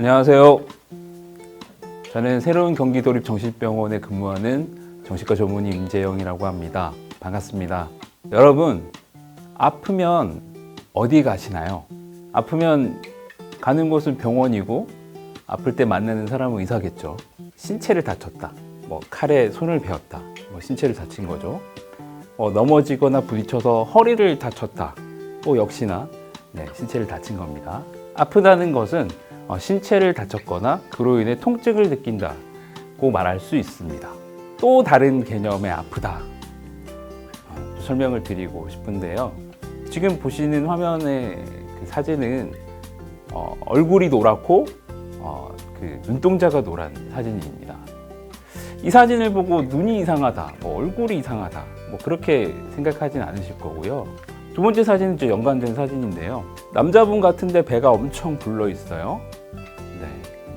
안녕하세요. 저는 새로운 경기도립정신병원에 근무하는 정신과 전문의 임재영이라고 합니다. 반갑습니다. 여러분, 아프면 어디 가시나요? 아프면 가는 곳은 병원이고 아플 때 만나는 사람은 의사겠죠. 신체를 다쳤다, 칼에 손을 베었다, 신체를 다친 거죠. 넘어지거나 부딪혀서 허리를 다쳤다, 또 역시나 신체를 다친 겁니다. 아프다는 것은 신체를 다쳤거나 그로 인해 통증을 느낀다고 말할 수 있습니다. 또 다른 개념의 아프다 설명을 드리고 싶은데요. 지금 보시는 화면의 그 사진은 얼굴이 노랗고 그 눈동자가 노란 사진입니다. 이 사진을 보고 눈이 이상하다, 얼굴이 이상하다, 그렇게 생각하진 않으실 거고요. 두 번째 사진은 좀 연관된 사진인데요. 남자분 같은데 배가 엄청 불러 있어요.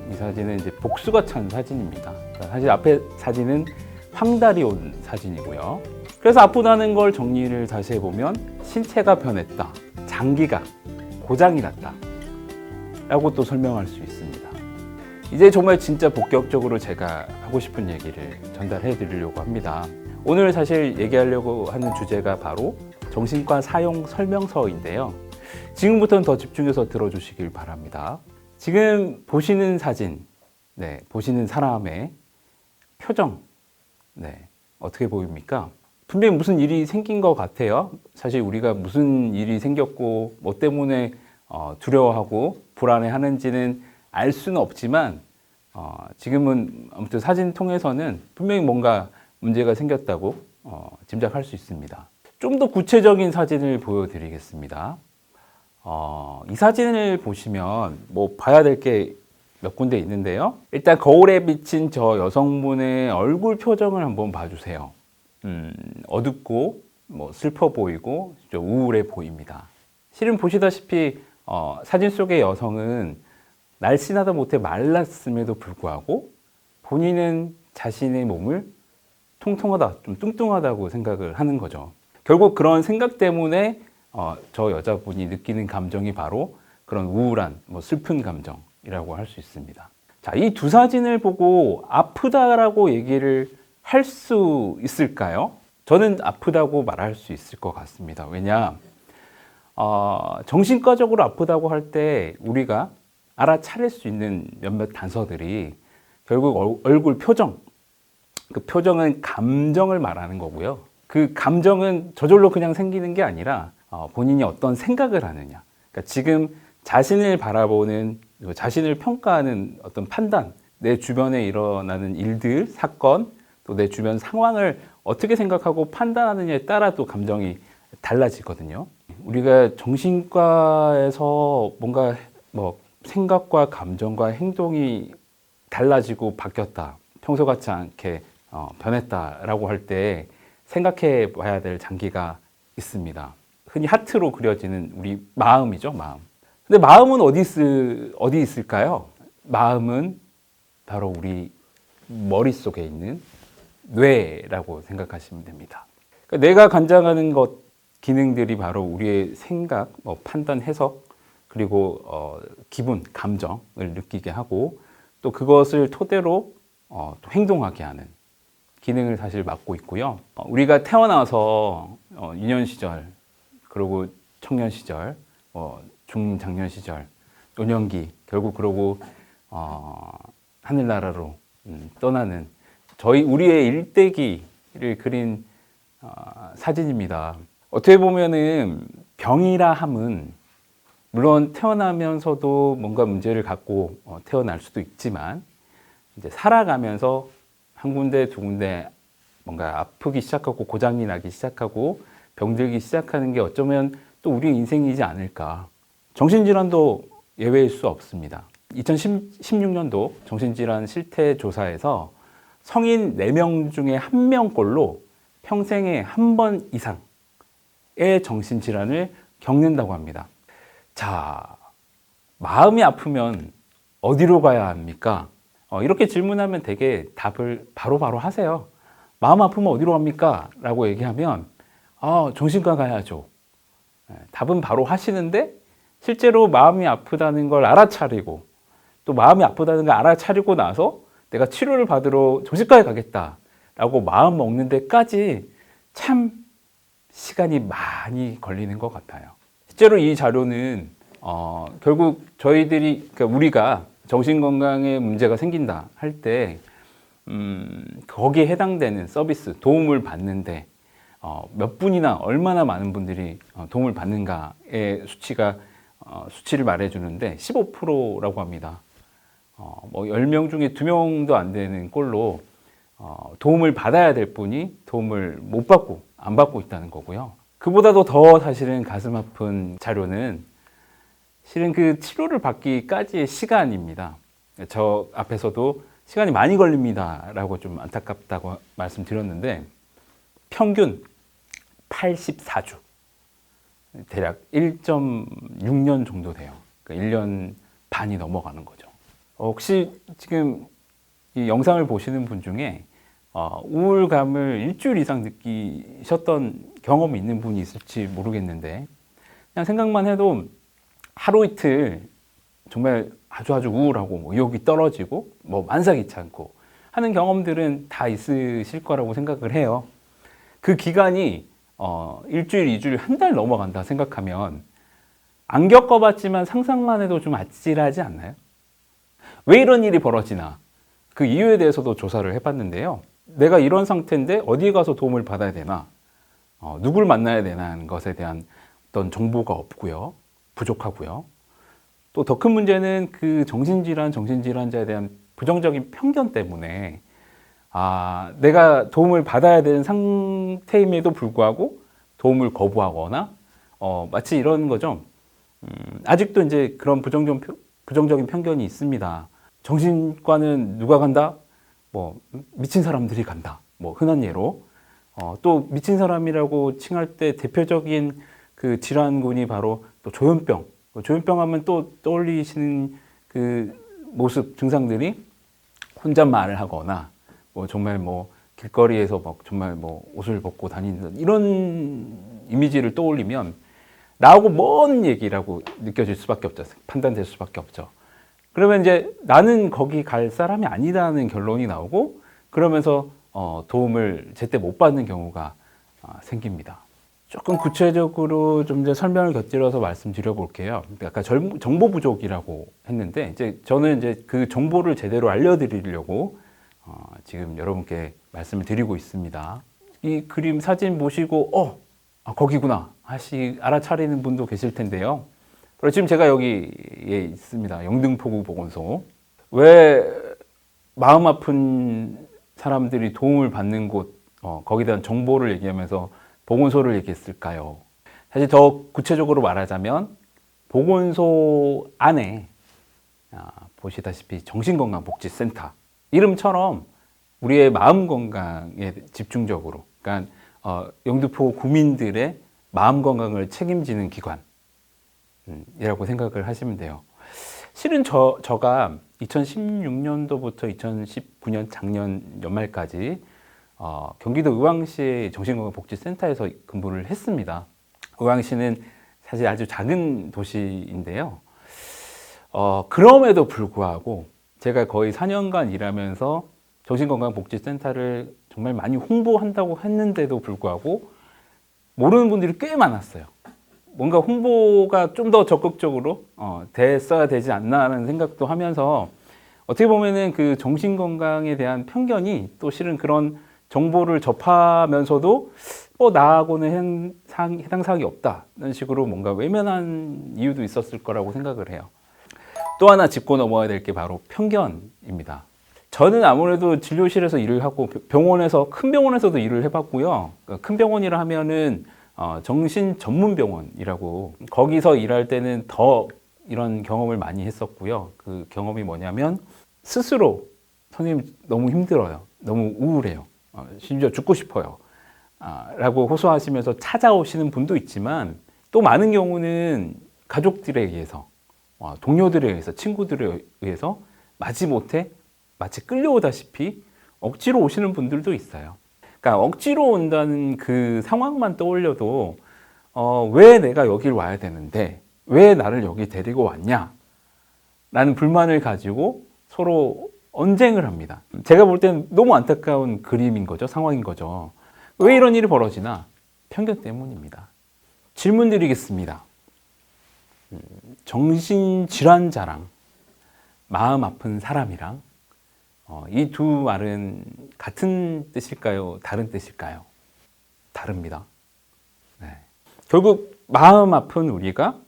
이 사진은 이제 복수가 찬 사진입니다. 사실 앞에 사진은 황달이 온 사진이고요. 그래서 아프다는 걸 정리를 다시 해보면 신체가 변했다, 장기가 고장이 났다 라고 또 설명할 수 있습니다. 이제 정말 진짜 본격적으로 제가 하고 싶은 얘기를 전달해 드리려고 합니다. 오늘 사실 얘기하려고 하는 주제가 바로 정신과 사용 설명서인데요. 지금부터는 더 집중해서 들어주시길 바랍니다. 지금 보시는 사진, 보시는 사람의 표정, 어떻게 보입니까? 분명히 무슨 일이 생긴 것 같아요. 사실 우리가 무슨 일이 생겼고 뭐 때문에 두려워하고 불안해하는지는 알 수는 없지만 지금은 아무튼 사진 통해서는 분명히 뭔가 문제가 생겼다고 짐작할 수 있습니다. 좀 더 구체적인 사진을 보여드리겠습니다. 이 사진을 보시면 봐야 될 게 몇 군데 있는데요. 일단 거울에 비친 저 여성분의 얼굴 표정을 한번 봐주세요. 어둡고 슬퍼 보이고 좀 우울해 보입니다. 실은 보시다시피 사진 속의 여성은 날씬하다 못해 말랐음에도 불구하고 본인은 자신의 몸을 통통하다, 좀 뚱뚱하다고 생각을 하는 거죠. 결국 그런 생각 때문에 저 여자분이 느끼는 감정이 바로 그런 우울한, 슬픈 감정이라고 할 수 있습니다. 자, 이 두 사진을 보고 아프다라고 얘기를 할 수 있을까요? 저는 아프다고 말할 수 있을 것 같습니다. 왜냐, 정신과적으로 아프다고 할 때 우리가 알아차릴 수 있는 몇몇 단서들이 결국 얼굴 표정, 그 표정은 감정을 말하는 거고요. 그 감정은 저절로 그냥 생기는 게 아니라 본인이 어떤 생각을 하느냐, 그러니까 지금 자신을 바라보는, 자신을 평가하는 어떤 판단, 내 주변에 일어나는 일들, 사건, 또 내 주변 상황을 어떻게 생각하고 판단하느냐에 따라 또 감정이 달라지거든요. 우리가 정신과에서 뭔가 생각과 감정과 행동이 달라지고 바뀌었다, 평소 같지 않게 변했다라고 할 때 생각해 봐야 될 장기가 있습니다. 흔히 하트로 그려지는 우리 마음이죠, 마음. 근데 마음은 어디 있을까요? 마음은 바로 우리 머릿속에 있는 뇌라고 생각하시면 됩니다. 그러니까 뇌가 관장하는 기능들이 바로 우리의 생각, 판단, 해석, 그리고 기분, 감정을 느끼게 하고 또 그것을 토대로 또 행동하게 하는 기능을 사실 맡고 있고요. 우리가 태어나서 유년 시절, 그리고 청년 시절, 중장년 시절, 노년기, 결국 그러고 하늘나라로 떠나는 우리의 일대기를 그린 사진입니다. 어떻게 보면은 병이라 함은 물론 태어나면서도 뭔가 문제를 갖고 태어날 수도 있지만 이제 살아가면서 한 군데 두 군데 뭔가 아프기 시작하고 고장이 나기 시작하고 병들기 시작하는 게 어쩌면 또 우리의 인생이지 않을까. 정신질환도 예외일 수 없습니다. 2016년도 정신질환 실태조사에서 성인 4명 중에 1명꼴로 평생에 한 번 이상의 정신질환을 겪는다고 합니다. 자, 마음이 아프면 어디로 가야 합니까? 이렇게 질문하면 되게 답을 바로바로 하세요. 마음 아프면 어디로 갑니까? 라고 얘기하면 정신과 가야죠. 답은 바로 하시는데 실제로 마음이 아프다는 걸 알아차리고 또 마음이 아프다는 걸 알아차리고 나서 내가 치료를 받으러 정신과에 가겠다라고 마음 먹는 데까지 참 시간이 많이 걸리는 것 같아요. 실제로 이 자료는 결국 저희들이, 그러니까 우리가 정신건강에 문제가 생긴다 할 때 거기에 해당되는 서비스, 도움을 받는데 몇 분이나 얼마나 많은 분들이 도움을 받는가의 수치를 말해주는데 15%라고 합니다. 뭐 10명 중에 2명도 안 되는 꼴로 도움을 받아야 될 분이 도움을 못 받고 안 받고 있다는 거고요. 그보다도 더 사실은 가슴 아픈 자료는 실은 그 치료를 받기까지의 시간입니다. 저 앞에서도 시간이 많이 걸립니다 라고 좀 안타깝다고 말씀드렸는데 평균 84주, 대략 1.6년 정도 돼요. 그러니까 1년 반이 넘어가는 거죠. 혹시 지금 이 영상을 보시는 분 중에 우울감을 일주일 이상 느끼셨던 경험이 있는 분이 있을지 모르겠는데, 그냥 생각만 해도 하루 이틀 정말 아주 우울하고 뭐 의욕이 떨어지고 뭐 만사귀찮고 하는 경험들은 다 있으실 거라고 생각을 해요. 그 기간이 일주일, 이주일, 한 달 넘어간다 생각하면 안 겪어봤지만 상상만 해도 좀 아찔하지 않나요? 왜 이런 일이 벌어지나 그 이유에 대해서도 조사를 해봤는데요. 내가 이런 상태인데 어디 가서 도움을 받아야 되나, 누굴 만나야 되나는 것에 대한 어떤 정보가 없고요, 부족하고요. 또 더 큰 문제는 그 정신질환자에 대한 부정적인 편견 때문에 내가 도움을 받아야 되는 상태임에도 불구하고 도움을 거부하거나 마치 이런 거죠. 아직도 이제 그런 부정적인 편견이 있습니다. 정신과는 누가 간다? 뭐 미친 사람들이 간다. 뭐 흔한 예로 또 미친 사람이라고 칭할 때 대표적인 그 질환군이 바로 또 조현병. 조현병 하면 또 떠올리시는 그 모습 증상들이 혼잣말을 하거나 뭐 정말 뭐 길거리에서 막 정말 뭐 옷을 벗고 다니는 이런 이미지를 떠올리면 나하고 먼 얘기라고 느껴질 수밖에 없죠. 판단될 수밖에 없죠. 그러면 이제 나는 거기 갈 사람이 아니다는 결론이 나오고, 그러면서 도움을 제때 못 받는 경우가 생깁니다. 조금 구체적으로 좀 이제 설명을 곁들여서 말씀드려 볼게요. 아까 정보 부족이라고 했는데, 이제 저는 이제 그 정보를 제대로 알려드리려고 지금 여러분께 말씀을 드리고 있습니다. 이 그림 사진 보시고 거기구나 알아차리는 분도 계실 텐데요. 바로 지금 제가 여기에 있습니다. 영등포구 보건소. 왜 마음 아픈 사람들이 도움을 받는 곳, 거기에 대한 정보를 얘기하면서 보건소를 얘기했을까요? 사실 더 구체적으로 말하자면 보건소 안에 보시다시피 정신건강복지센터 이름처럼 우리의 마음 건강에 집중적으로, 그러니까 영등포 구민들의 마음 건강을 책임지는 기관이라고 생각을 하시면 돼요. 실은 저가 2016년도부터 2019년 작년 연말까지 경기도 의왕시의 정신건강복지센터에서 근무를 했습니다. 의왕시는 사실 아주 작은 도시인데요. 그럼에도 불구하고 제가 거의 4년간 일하면서 정신건강복지센터를 정말 많이 홍보한다고 했는데도 불구하고 모르는 분들이 꽤 많았어요. 뭔가 홍보가 좀 더 적극적으로 됐어야 되지 않나 하는 생각도 하면서, 어떻게 보면은 그 정신건강에 대한 편견이 또 실은 그런 정보를 접하면서도 나하고는 해당 사항이 없다 이런 식으로 뭔가 외면한 이유도 있었을 거라고 생각을 해요. 또 하나 짚고 넘어야 될 게 바로 편견입니다. 저는 아무래도 진료실에서 일을 하고 큰 병원에서도 일을 해봤고요. 큰 병원이라 하면은 정신 전문 병원이라고, 거기서 일할 때는 더 이런 경험을 많이 했었고요. 그 경험이 뭐냐면 스스로 선생님 너무 힘들어요, 너무 우울해요, 심지어 죽고 싶어요 라고 호소하시면서 찾아오시는 분도 있지만, 또 많은 경우는 가족들에 의해서, 동료들에 의해서, 친구들에 의해서 마지못해 마치 끌려오다시피 억지로 오시는 분들도 있어요. 그러니까 억지로 온다는 그 상황만 떠올려도 왜 내가 여길 와야 되는데 왜 나를 여기 데리고 왔냐 라는 불만을 가지고 서로 언쟁을 합니다. 제가 볼 때는 너무 안타까운 그림인 거죠. 상황인 거죠. 왜 이런 일이 벌어지나? 편견 때문입니다. 질문 드리겠습니다. 정신질환자랑 마음 아픈 사람이랑 이 두 말은 같은 뜻일까요? 다른 뜻일까요? 다릅니다. 네. 결국 마음 아픈 우리가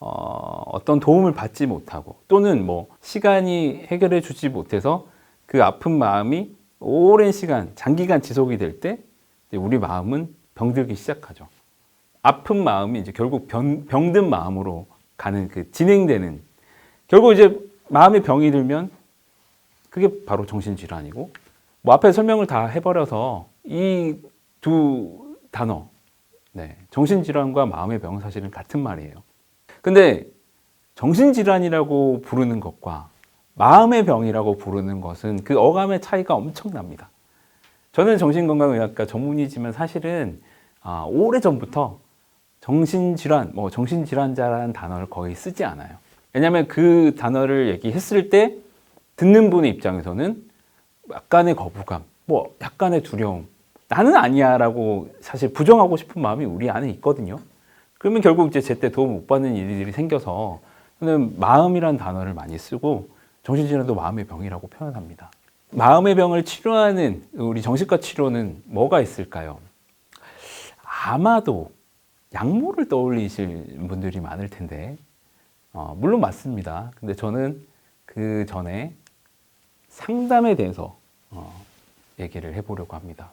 어떤 도움을 받지 못하고 또는 뭐 시간이 해결해 주지 못해서 그 아픈 마음이 오랜 시간, 장기간 지속이 될 때 우리 마음은 병들기 시작하죠. 아픈 마음이 이제 결국 병든 마음으로 가는 그 진행되는 결국 이제 마음에 병이 들면 그게 바로 정신질환이고 뭐 앞에 설명을 다 해버려서 이 두 단어 네, 정신질환과 마음의 병은 사실은 같은 말이에요. 근데 정신질환이라고 부르는 것과 마음의 병이라고 부르는 것은 그 어감의 차이가 엄청납니다. 저는 정신건강의학과 전문이지만 사실은 오래전부터 정신질환, 뭐 정신질환자라는 단어를 거의 쓰지 않아요. 왜냐하면 그 단어를 얘기했을 때 듣는 분의 입장에서는 약간의 거부감, 뭐 약간의 두려움, 나는 아니야 라고 사실 부정하고 싶은 마음이 우리 안에 있거든요. 그러면 결국 이제 제때 도움 못 받는 일들이 생겨서 저는 마음이라는 단어를 많이 쓰고 정신질환도 마음의 병이라고 표현합니다. 마음의 병을 치료하는 우리 정신과 치료는 뭐가 있을까요? 아마도 약물을 떠올리실 분들이 많을 텐데 물론 맞습니다. 근데 저는 그 전에 상담에 대해서 얘기를 해보려고 합니다.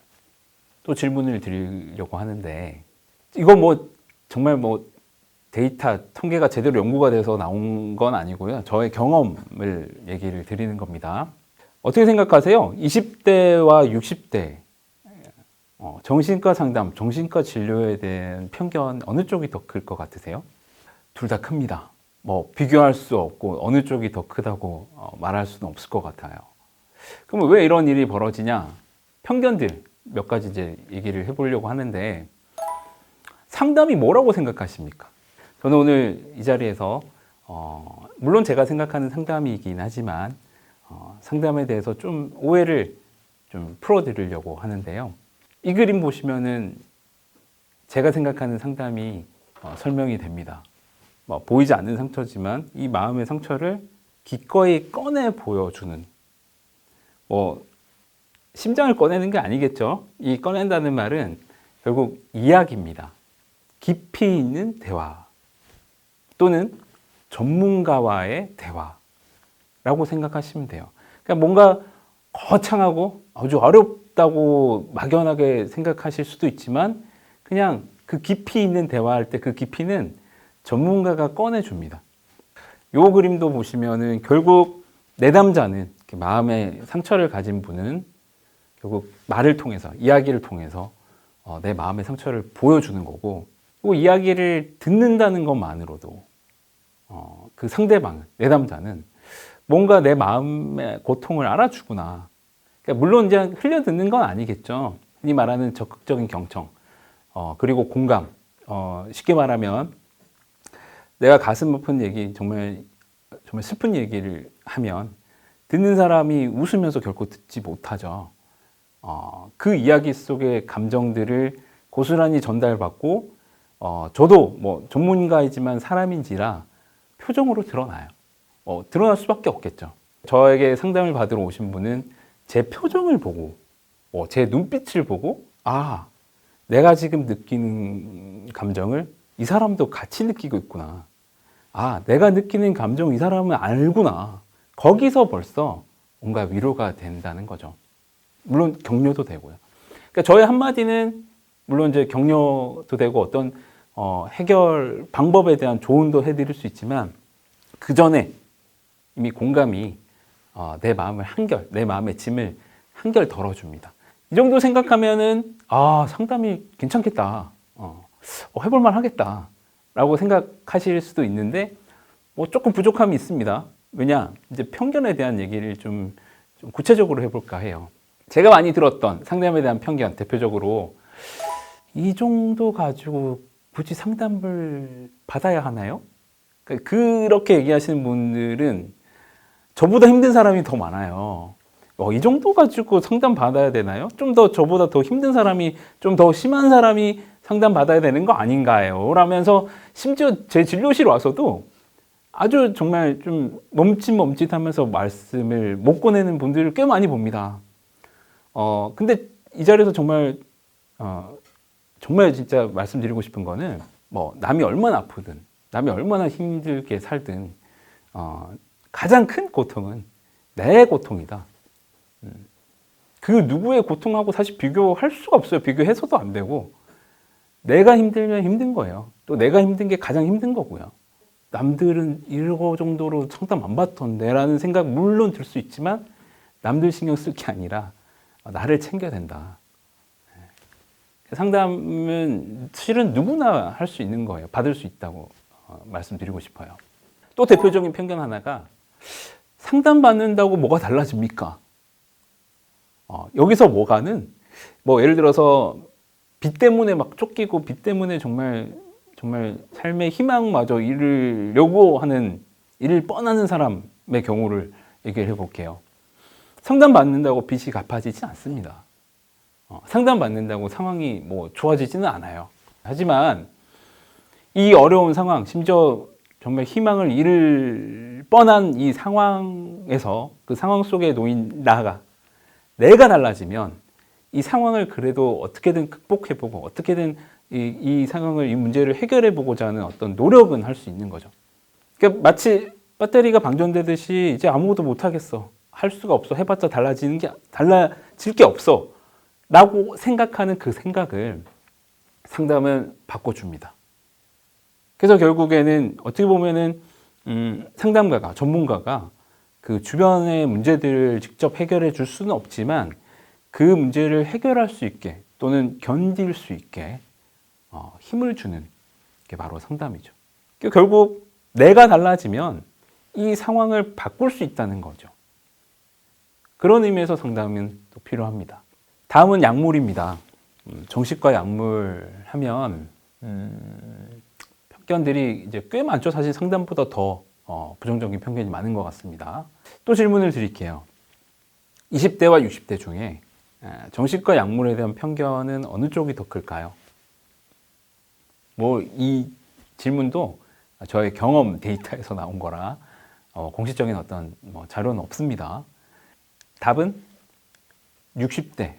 또 질문을 드리려고 하는데 이건 뭐 정말 뭐 데이터 통계가 제대로 연구가 돼서 나온 건 아니고요. 저의 경험을 얘기를 드리는 겁니다. 어떻게 생각하세요? 20대와 60대 정신과 상담, 정신과 진료에 대한 편견 어느 쪽이 더 클 것 같으세요? 둘 다 큽니다. 뭐 비교할 수 없고 어느 쪽이 더 크다고 말할 수는 없을 것 같아요. 그러면 왜 이런 일이 벌어지냐? 편견들 몇 가지 이제 얘기를 해보려고 하는데 상담이 뭐라고 생각하십니까? 저는 오늘 이 자리에서 물론 제가 생각하는 상담이긴 하지만 상담에 대해서 좀 오해를 좀 풀어드리려고 하는데요. 이 그림 보시면은 제가 생각하는 상담이 설명이 됩니다. 뭐 보이지 않는 상처지만 이 마음의 상처를 기꺼이 꺼내 보여주는 뭐 심장을 꺼내는 게 아니겠죠. 이 꺼낸다는 말은 결국 이야기입니다. 깊이 있는 대화 또는 전문가와의 대화라고 생각하시면 돼요. 그러니까 뭔가 거창하고 아주 어렵다고 막연하게 생각하실 수도 있지만 그냥 그 깊이 있는 대화할 때 그 깊이는 전문가가 꺼내줍니다. 요 그림도 보시면은 결국 내담자는 마음의 상처를 가진 분은 결국 말을 통해서 이야기를 통해서 내 마음의 상처를 보여주는 거고 그 이야기를 듣는다는 것만으로도 그 상대방은 내담자는 뭔가 내 마음의 고통을 알아주구나. 그러니까 물론 이제 흘려 듣는 건 아니겠죠. 흔히 말하는 적극적인 경청 그리고 공감. 쉽게 말하면 내가 가슴 아픈 얘기 정말 슬픈 얘기를 하면 듣는 사람이 웃으면서 결코 듣지 못하죠. 그 이야기 속의 감정들을 고스란히 전달받고 저도 뭐 전문가이지만 사람인지라 표정으로 드러나요. 드러날 수밖에 없겠죠. 저에게 상담을 받으러 오신 분은 제 표정을 보고 제 눈빛을 보고 내가 지금 느끼는 감정을 이 사람도 같이 느끼고 있구나. 내가 느끼는 감정 이 사람은 알구나. 거기서 벌써 뭔가 위로가 된다는 거죠. 물론 격려도 되고요. 그러니까 저의 한마디는 물론 이제 격려도 되고 어떤 해결 방법에 대한 조언도 해드릴 수 있지만 그 전에 이미 공감이 내 마음을 내 마음의 짐을 한결 덜어줍니다. 이 정도 생각하면은 상담이 괜찮겠다, 해볼만 하겠다 라고 생각하실 수도 있는데 뭐 조금 부족함이 있습니다. 왜냐 이제 편견에 대한 얘기를 좀 구체적으로 해볼까 해요. 제가 많이 들었던 상담에 대한 편견 대표적으로 이 정도 가지고 굳이 상담을 받아야 하나요? 그렇게 얘기하시는 분들은 저보다 힘든 사람이 더 많아요. 이 정도 가지고 상담 받아야 되나요? 좀 더 저보다 더 힘든 사람이, 좀 더 심한 사람이 상담 받아야 되는 거 아닌가요? 라면서 심지어 제 진료실 와서도 아주 정말 좀 멈칫멈칫하면서 말씀을 못 꺼내는 분들을 꽤 많이 봅니다. 근데 이 자리에서 정말 진짜 말씀드리고 싶은 거는 뭐 남이 얼마나 아프든 남이 얼마나 힘들게 살든 가장 큰 고통은 내 고통이다. 그 누구의 고통하고 사실 비교할 수가 없어요. 비교해서도 안 되고 내가 힘들면 힘든 거예요. 또 내가 힘든 게 가장 힘든 거고요. 남들은 이거 정도로 상담 안 받던데 라는 생각 물론 들 수 있지만 남들 신경 쓸 게 아니라 나를 챙겨야 된다. 상담은 실은 누구나 할 수 있는 거예요. 받을 수 있다고 말씀드리고 싶어요. 또 대표적인 편견 하나가 상담 받는다고 뭐가 달라집니까? 여기서 뭐가는 뭐 예를 들어서 빚 때문에 막 쫓기고 빚 때문에 정말 삶의 희망마저 잃으려고 하는 일을 뻔하는 사람의 경우를 얘기를 해볼게요. 상담 받는다고 빚이 갚아지지 않습니다. 상담 받는다고 상황이 뭐 좋아지지는 않아요. 하지만 이 어려운 상황, 심지어 정말 희망을 잃을 뻔한 이 상황에서 그 상황 속에 놓인 내가 달라지면 이 상황을 그래도 어떻게든 극복해보고 어떻게든 이 상황을, 이 문제를 해결해보고자 하는 어떤 노력은 할 수 있는 거죠. 그러니까 마치 배터리가 방전되듯이 이제 아무것도 못하겠어. 할 수가 없어. 해봤자 달라질 게 없어. 라고 생각하는 그 생각을 상담은 바꿔줍니다. 그래서 결국에는 어떻게 보면은 상담가가, 전문가가 그 주변의 문제들을 직접 해결해 줄 수는 없지만 그 문제를 해결할 수 있게 또는 견딜 수 있게 힘을 주는 게 바로 상담이죠. 결국 내가 달라지면 이 상황을 바꿀 수 있다는 거죠. 그런 의미에서 상담은 또 필요합니다. 다음은 약물입니다. 정신과 약물 하면 편견들이 이제 꽤 많죠. 사실 상담보다 더 부정적인 편견이 많은 것 같습니다. 또 질문을 드릴게요. 20대와 60대 중에 정신과 약물에 대한 편견은 어느 쪽이 더 클까요? 뭐 이 질문도 저의 경험 데이터에서 나온 거라 공식적인 어떤 자료는 없습니다. 답은 60대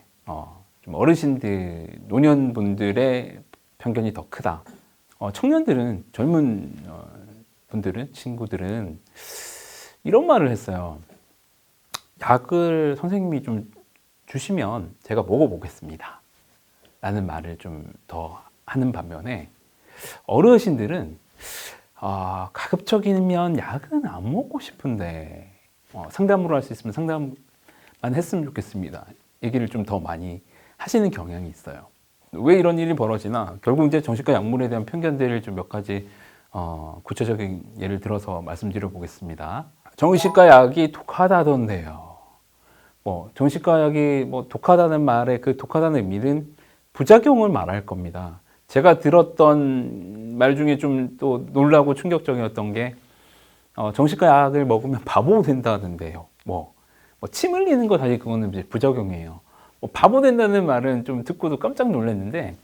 좀 어르신들, 노년분들의 편견이 더 크다. 청년들은, 젊은 분들은, 친구들은 이런 말을 했어요. 약을 선생님이 좀 주시면 제가 먹어보겠습니다. 라는 말을 좀 더 하는 반면에 어르신들은 가급적이면 약은 안 먹고 싶은데 상담으로 할 수 있으면 상담만 했으면 좋겠습니다. 얘기를 좀 더 많이 하시는 경향이 있어요. 왜 이런 일이 벌어지나? 결국 이제 정신과 약물에 대한 편견들을 좀 몇 가지 구체적인 예를 들어서 말씀드려 보겠습니다. 정신과 약이 독하다던데요. 정신과 약이 독하다는 말에 그 독하다는 의미는 부작용을 말할 겁니다. 제가 들었던 말 중에 좀 또 놀라고 충격적이었던 게 정신과 약을 먹으면 바보 된다던데요. 침 흘리는 거 사실 그거는 이제 부작용이에요. 바보 된다는 말은 좀 듣고도 깜짝 놀랐는데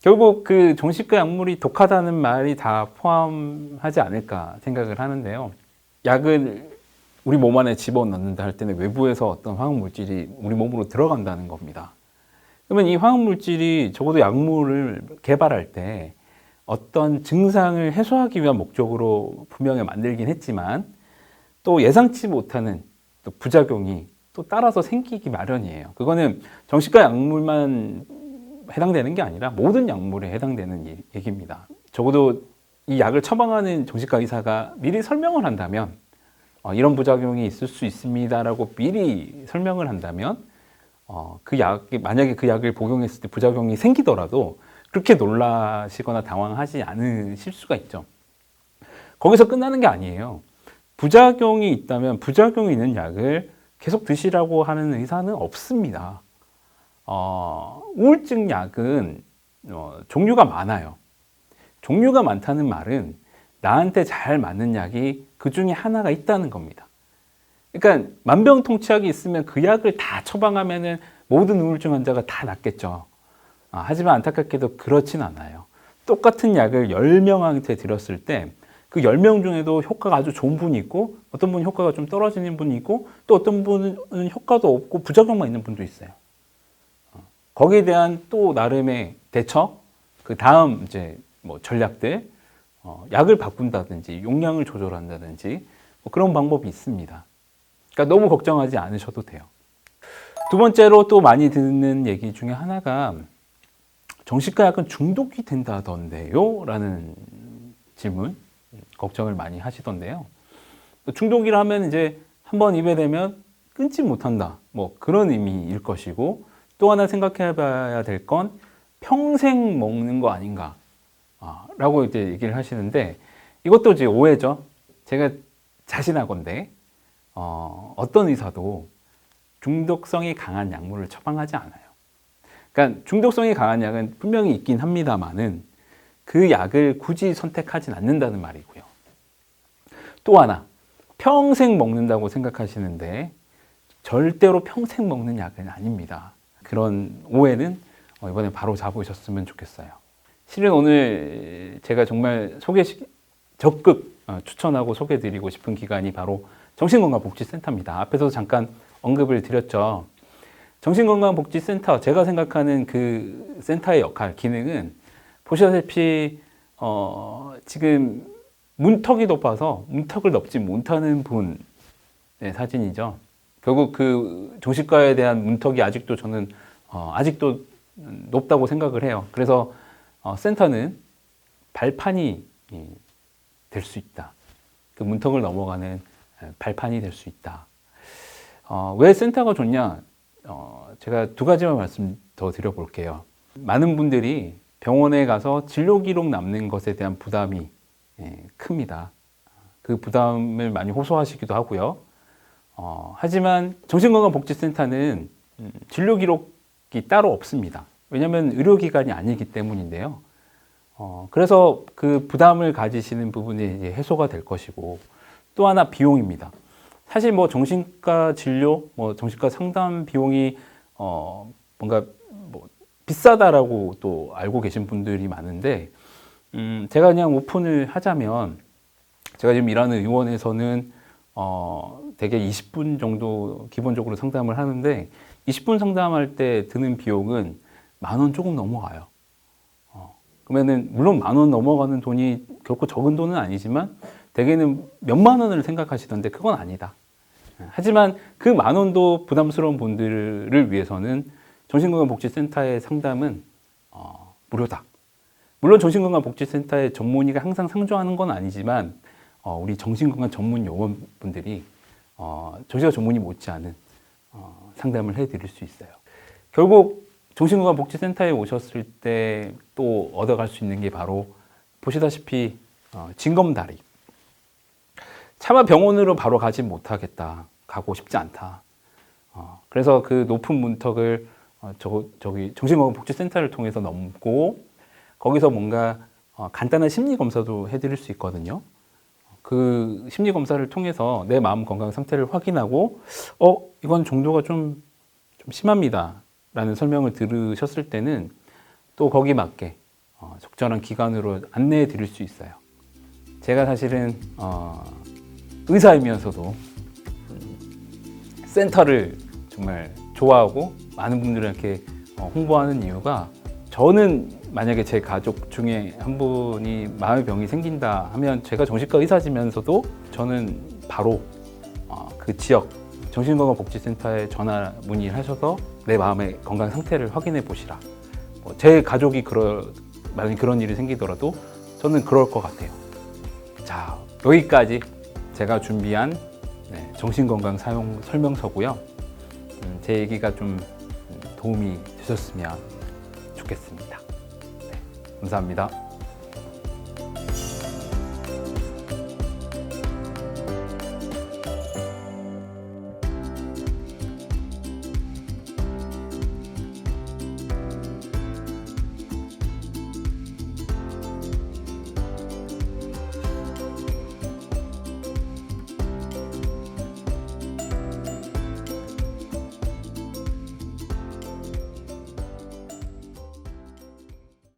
결국 그 정신과 약물이 독하다는 말이 다 포함하지 않을까 생각을 하는데요. 약을 우리 몸 안에 집어넣는다 할 때는 외부에서 어떤 화학물질이 우리 몸으로 들어간다는 겁니다. 그러면 이 화학물질이 적어도 약물을 개발할 때 어떤 증상을 해소하기 위한 목적으로 분명히 만들긴 했지만 또 예상치 못하는 또 부작용이 또 따라서 생기기 마련이에요. 그거는 정신과 약물만 해당되는 게 아니라 모든 약물에 해당되는 얘기입니다. 적어도 이 약을 처방하는 정신과 의사가 미리 설명을 한다면 이런 부작용이 있을 수 있습니다라고 미리 설명을 한다면 만약에 그 약을 복용했을 때 부작용이 생기더라도 그렇게 놀라시거나 당황하지 않으실 수가 있죠. 거기서 끝나는 게 아니에요. 부작용이 있다면 부작용이 있는 약을 계속 드시라고 하는 의사는 없습니다. 우울증 약은 종류가 많아요. 종류가 많다는 말은 나한테 잘 맞는 약이 그 중에 하나가 있다는 겁니다. 그러니까 만병통치약이 있으면 그 약을 다 처방하면은 모든 우울증 환자가 다 낫겠죠. 하지만 안타깝게도 그렇진 않아요. 똑같은 약을 10명한테 드렸을 때 그 10명 중에도 효과가 아주 좋은 분이 있고 어떤 분은 효과가 좀 떨어지는 분이 있고 또 어떤 분은 효과도 없고 부작용만 있는 분도 있어요. 거기에 대한 또 나름의 대처, 그 다음 이제 뭐 전략들, 약을 바꾼다든지 용량을 조절한다든지 뭐 그런 방법이 있습니다. 그러니까 너무 걱정하지 않으셔도 돼요. 두 번째로 또 많이 듣는 얘기 중에 하나가 정신과 약은 중독이 된다던데요? 라는 질문, 걱정을 많이 하시던데요. 중독이라 하면 이제 한번 입에 대면 끊지 못한다. 뭐 그런 의미일 것이고 또 하나 생각해 봐야 될 건 평생 먹는 거 아닌가 라고 이제 얘기를 하시는데 이것도 이제 오해죠. 제가 자신하건대 어떤 의사도 중독성이 강한 약물을 처방하지 않아요. 그러니까 중독성이 강한 약은 분명히 있긴 합니다만은 그 약을 굳이 선택하진 않는다는 말이고요. 또 하나, 평생 먹는다고 생각하시는데 절대로 평생 먹는 약은 아닙니다. 그런 오해는 이번에 바로 잡으셨으면 좋겠어요. 실은 오늘 제가 정말 적극 추천하고 소개드리고 싶은 기관이 바로 정신건강복지센터입니다. 앞에서 잠깐 언급을 드렸죠. 정신건강복지센터, 제가 생각하는 그 센터의 역할, 기능은 보시다시피 지금 문턱이 높아서 문턱을 넘지 못하는 분의 사진이죠. 결국 그 정신과에 대한 문턱이 아직도 저는 아직도 높다고 생각을 해요. 그래서 센터는 발판이 될 수 있다. 그 문턱을 넘어가는 발판이 될 수 있다. 왜 센터가 좋냐? 제가 두 가지만 말씀 더 드려볼게요. 많은 분들이 병원에 가서 진료 기록 남는 것에 대한 부담이 큽니다. 그 부담을 많이 호소하시기도 하고요. 하지만 정신건강복지센터는 진료 기록이 따로 없습니다. 왜냐하면 의료기관이 아니기 때문인데요. 그래서 그 부담을 가지시는 부분이 이제 해소가 될 것이고 또 하나 비용입니다. 사실 뭐 정신과 진료, 뭐 정신과 상담 비용이 뭔가 뭐 비싸다라고 또 알고 계신 분들이 많은데 제가 그냥 오픈을 하자면 제가 지금 일하는 의원에서는 대개 20분 정도 기본적으로 상담을 하는데 20분 상담할 때 드는 비용은 10,000원 조금 넘어가요. 그러면은 물론 10,000원 넘어가는 돈이 결코 적은 돈은 아니지만 대개는 몇만 원을 생각하시던데 그건 아니다. 하지만 그 10,000원도 부담스러운 분들을 위해서는 정신건강복지센터의 상담은 무료다. 물론 정신건강복지센터의 전문의가 항상 상주하는 건 아니지만 우리 정신건강 전문 요원분들이 정신과 전문의 못지않은 상담을 해드릴 수 있어요. 결국 정신건강복지센터에 오셨을 때 또 얻어갈 수 있는 게 바로 보시다시피 진검다리. 차마 병원으로 바로 가지 못하겠다. 가고 싶지 않다. 그래서 그 높은 문턱을 저기 정신건강복지센터를 통해서 넘고 거기서 뭔가 간단한 심리검사도 해드릴 수 있거든요. 그 심리검사를 통해서 내 마음 건강 상태를 확인하고 이건 정도가 좀 심합니다. 라는 설명을 들으셨을 때는 또 거기 맞게 적절한 기관으로 안내해 드릴 수 있어요. 제가 사실은 의사이면서도 센터를 정말 좋아하고 많은 분들에게 홍보하는 이유가 저는 만약에 제 가족 중에 한 분이 마음의 병이 생긴다 하면 제가 정신과 의사지면서도 저는 바로 그 지역 정신건강복지센터에 전화 문의를 하셔서 내 마음의 건강 상태를 확인해 보시라. 제 가족이 만약에 그런 일이 생기더라도 저는 그럴 것 같아요. 자, 여기까지 제가 준비한 정신건강 사용 설명서고요. 제 얘기가 좀 도움이 되셨으면 좋겠습니다. 감사합니다.